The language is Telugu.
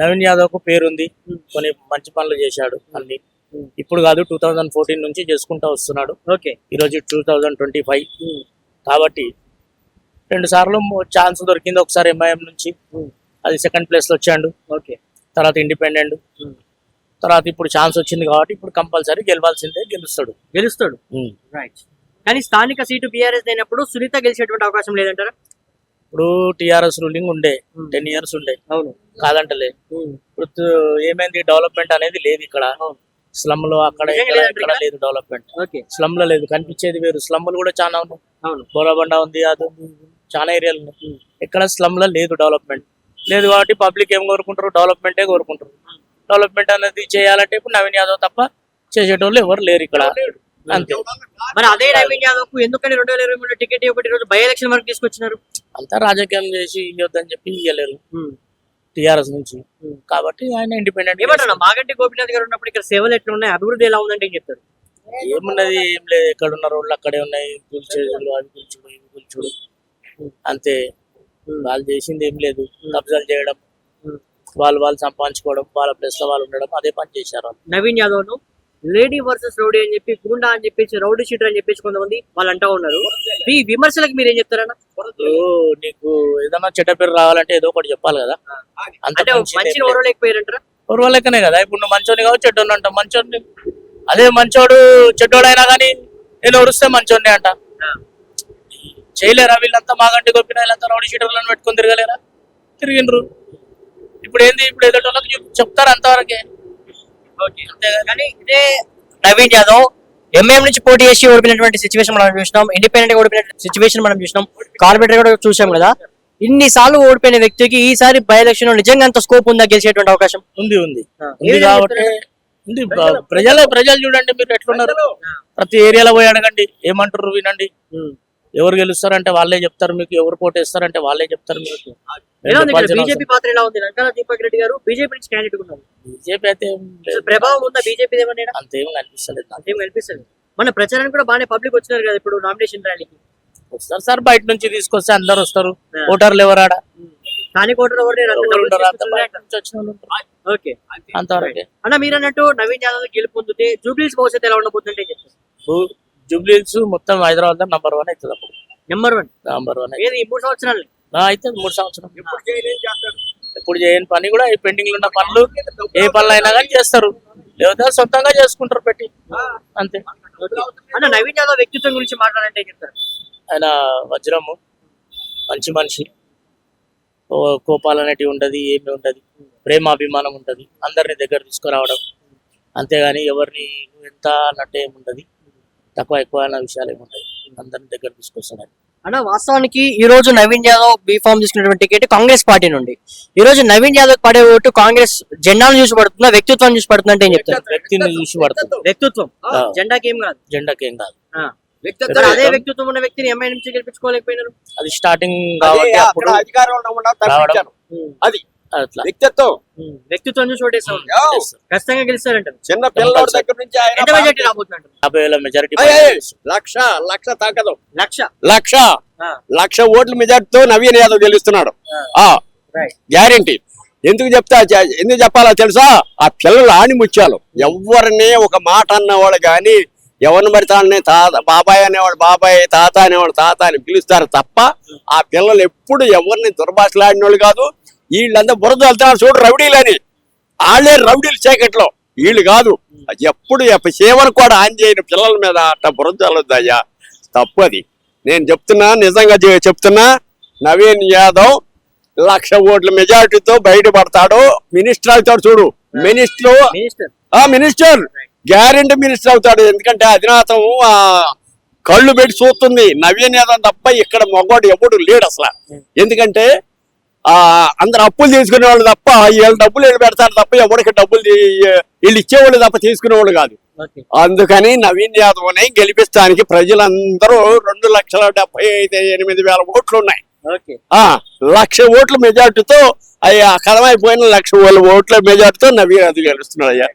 నవీన్ యాదవ్ కు పేరుంది, కొన్ని మంచి పనులు చేశాడు అన్ని. ఇప్పుడు కాదు 2014 నుంచి చేసుకుంటూ వస్తున్నాడు. ఓకే, ఈరోజు 2025 కాబట్టి 2 సార్లు ఛాన్స్ దొరికింది. ఒకసారి ఎంఐఎం నుంచి, అది సెకండ్ ప్లేస్ లో వచ్చాడు. ఓకే, తర్వాత ఇండిపెండెంట్, తర్వాత ఇప్పుడు ఛాన్స్ వచ్చింది కాబట్టి ఇప్పుడు కంపల్సరీ గెలవాల్సిందే, గెలుస్తాడు. రైట్. కానీ స్థానిక సీటు బీఆర్ఎస్ అయినప్పుడు సునీత గెలిచేటువంటి అవకాశం లేదంటారా? ఇప్పుడు టీఆర్ఎస్ రూలింగ్ ఉండే 10 years ఉండే, అవును, కాదంటలే. ఇప్పుడు ఏమైంది, డెవలప్మెంట్ అనేది లేదు ఇక్కడ. స్లమ్ లో అక్కడ ఇక్కడ లేదు డెవలప్మెంట్. ఓకే, స్లమ్ లో లేదు, కనిపించేది వేరు. స్లమ్లు కూడా చాలా ఉన్నాయి. అవును, బోరబండ ఉంది, అది ఉంది, చాలా ఏరియాలు ఉన్నాయి. ఇక్కడ స్లమ్ లో లేదు, డెవలప్మెంట్ లేదు కాబట్టి పబ్లిక్ ఏం కోరుకుంటారు, డెవలప్మెంటే కోరుకుంటారు. డెవలప్మెంట్ అనేది చేయాలంటే ఇప్పుడు నవీన్ యాదవ్ తప్ప చేసేటోళ్ళు ఎవరు లేరు ఇక్కడ, అంతే. మరి అదే నవీన్ యాదవ్ కు ఎందుకని 2023 టికెట్ ఒకటి రోజు బై ఎలక్షన్ వరకు తీసుకొచ్చినారు? అంతా రాజకీయం చేసి ఇవ్వద్దని చెప్పి ఇవ్వలేరు టీఆర్ఎస్ నుంచి, కాబట్టి ఆయన ఇండిపెండెంట్. ఏమంటారు, మాగంటి గోపీనాథ్ గారు ఉన్నప్పుడు ఇక్కడ సేవలు ఎట్లా ఉన్నాయి, అభివృద్ధి ఎలా ఉందంటే ఏం చెప్తారు? ఏమున్నది, ఏం లేదు. ఎక్కడ ఉన్న రోడ్లు అక్కడే ఉన్నాయి, కూల్చేదులు, అవి కూల్చుడు, ఇవి కూల్చుడు, అంతే. వాళ్ళు చేసింది ఏం లేదు, కబ్జాలు చేయడం, వాళ్ళు సంపాదించుకోవడం, వాళ్ళ ప్లేస్ లో వాళ్ళు ఉండడం, అదే పని చేశారు. నవీన్ యాదవ్ ను లేడీ వర్సెస్ రౌడీ అని చెప్పి, గుండా అని చెప్పేసి, రౌడీ షీటర్ అని చెప్పేసి కొంతమంది వాళ్ళు అంటా ఉన్నారు. ఈ విమర్శలకు మీరు ఏం చెప్తారన్నా? నీకు ఏదన్నా చెడ్డ పేరు రావాలంటే ఏదో ఒకటి చెప్పాలి కదా. అంటే మంచి ఓరలేకపోయారంటారా? ఓర్వలేకనే కదా. ఇప్పుడు నువ్వు మంచోని కావచ్చు, చెడ్డోని అంట. మంచోని, అదే మంచోడు చెడ్డోడైనా కానీ నేను ఒరుస్తే మంచోని అంట. చేయలేరా వీళ్ళంతా? మాగంటి గొప్పిన వీళ్ళంతా రౌడీ షీటర్లను పెట్టుకొని తిరగలేరా? తిరిగిండ్రు. ఇప్పుడు ఏంది, ఇప్పుడు ఏదో చెప్తారు అంతవరకే. కానీ ఇదే నవీన్ యాదవ్ ఎంఐఎం నుంచి పోటీ చేసి ఓడిపోయినటువంటి సిచ్యువేషన్ మనం చూసినాం, ఇండిపెండెంట్ గా ఓడిపోయిన సిచ్యువేషన్ మనం చూసినాం, కార్పొరేటర్ కూడా చూసాం కదా. ఇన్నిసార్లు ఓడిపోయిన వ్యక్తికి ఈసారి బై ఎలక్షన్ లో నిజంగా అంత స్కోప్ ఉందా గెలిచేటువంటి అవకాశం? ఉంది కాబట్టి ఉంది. ప్రజలు చూడండి మీరు ఎట్లున్నారు. ప్రతి ఏరియాలో పోయి అడగండి, ఏమంటారు వినండి. ఎవరు గెలుస్తారంటే వాళ్ళే చెప్తారు మీకు, ఎవరు పోటేస్తారంటే వాళ్ళే చెప్తారు మీకు. బీజేపీ పాత్ర ఎలా ఉంది? లంకాల దీపక్ రెడ్డి గారు బీజేపీ నుంచి క్యాండిడేట్ ఉన్నారు. బీజేపీ అయితే ప్రభావం ఉందా బీజేపీ? అంతేం కనిపిస్తలేదు. మన ప్రచారానికి కూడా బాగానే పబ్లిక్ వచ్చినారు కదా ఇప్పుడు నామినేషన్ ర్యాలీకి. వస్తారు సార్, బయట నుంచి తీసుకొస్తే అందరు వస్తారు. ఓటర్లు ఎవరాడా? స్థానిక ఓటర్ ఓకే, అంతవరకే. అన్న మీరు అన్నట్టు నవీన్ యాదవ్ గెలుపు పొందితే జూబ్లీస్ భవిష్యత్తు ఎలా ఉండబోతుంటే చెప్తారు? జూబ్లీస్ మొత్తం హైదరాబాద్ లో నంబర్ 1 అవుతుంది. అప్పుడు నెంబర్ 1 ఏది 3 సంవత్సరాలు అయితే 3 సంవత్సరాలు. ఇప్పుడు చేయని పని కూడా పెండింగ్ లో ఉన్న పనులు, ఏ పనులు అయినా కానీ చేస్తారు, లేదా సొంతంగా చేసుకుంటారు పెట్టి, అంతే. అన్న నవీన్ యాదవ్ వ్యక్తిత్వం గురించి మాట్లాడాలంటే చెప్తారు? ఆయన వజ్రము, మంచి మనిషి, కోపాలు అనేటివి ఉండదు, ఏమి ఉండదు, ప్రేమాభిమానం ఉంటది, అందరిని దగ్గర తీసుకురావడం, అంతేగాని ఎవరిని ఎంత అన్నట్టు ఏమి ఉండదు, తక్కువ ఎక్కువ అన్న విషయాలు ఏముంటాయి, అందరిని దగ్గర తీసుకొస్తాడు. అన్న వాస్తవానికి ఈ రోజు నవీన్ యాదవ్ బీఫామ్ తీసుకున్నటువంటి టికెట్ కాంగ్రెస్ పార్టీ నుండి. ఈ రోజు నవీన్ యాదవ్ పడే ఓటు కాంగ్రెస్ జెండాను చూసి పడుతుందా, వ్యక్తిత్వం చూసి పడుతుందా అంటే ఏం చెప్తారు? వ్యక్తిని చూసి పడుతుంది. వ్యక్తిత్వం, జెండాకి ఏం కాదు. జెండాకి ఏం కాదు. అదే వ్యక్తిత్వం ఉన్న వ్యక్తిని ఎంఐ నుంచి గెలిపించుకోలేకపోయినారు. అది స్టార్టింగ్ కాబట్టి అప్పుడు అది వ్యక్తిత్వం చూసి ఓటేస్తాం, ఖచ్చితంగా గెలుస్తారంటారు. చిన్న పిల్లల దగ్గర నుంచి 50,000 మెజారిటీ, లక్ష తాకదు, లక్ష ఓట్ల మెజార్టీతో నవీన్ యాదవ్ గెలుస్తున్నాడు. గ్యారంటీ. ఎందుకు చెప్పాలో తెలుసా? ఆ పిల్లలు ఆణిముత్యాలు. ఎవరిని ఒక మాట అన్నవాళ్ళు గాని, ఎవరిని పడితే బాబాయ్ అనేవాడు బాబాయ్, తాత అనేవాడు తాత అని పిలుస్తారు తప్ప ఆ పిల్లలు ఎప్పుడు ఎవరిని దుర్భాషలాడిన వాళ్ళు కాదు. వీళ్ళంతా బురద వెళ్తున్నారు చూడు, రౌడీలని. వాళ్ళే రౌడీలు చీకట్లో, వీళ్ళు కాదు. ఎప్పుడు సేవను కూడా ఆన్ చేయని పిల్లల మీద అట్ట బురద చల్లొద్దయ్యా, తప్పు అది. నేను చెప్తున్నా, నిజంగా చెప్తున్నా, నవీన్ యాదవ్ 1,00,000 ఓట్ల మెజారిటీతో బయటపడతాడు. మినిస్టర్ అవుతాడు చూడు, మినిస్టర్ గ్యారెంటీ మినిస్టర్ అవుతాడు. ఎందుకంటే అధినాథం కళ్ళు పెట్టి చూస్తుంది నవీన్ యాదవ్ తప్ప ఇక్కడ మగవాడు ఎవడు లేడు అసలు. ఎందుకంటే అందరు అప్పులు తీసుకునే వాళ్ళు తప్ప, వీళ్ళు డబ్బులు వీళ్ళు పెడతారు తప్ప ఎవరికి డబ్బులు వీళ్ళు ఇచ్చేవాళ్ళు తప్ప తీసుకునేవాళ్ళు కాదు. అందుకని నవీన్ యాదవ్ ని గెలిపిస్తానికి ప్రజలందరూ 2,78,000 ఓట్లు ఉన్నాయి. 1,00,000 ఓట్ల మెజార్టీతో కథమైపోయిన 1,00,000 ఓట్ల మెజార్టీతో నవీన్ యాదవ్ గెలుస్తున్నాడు అయ్యా.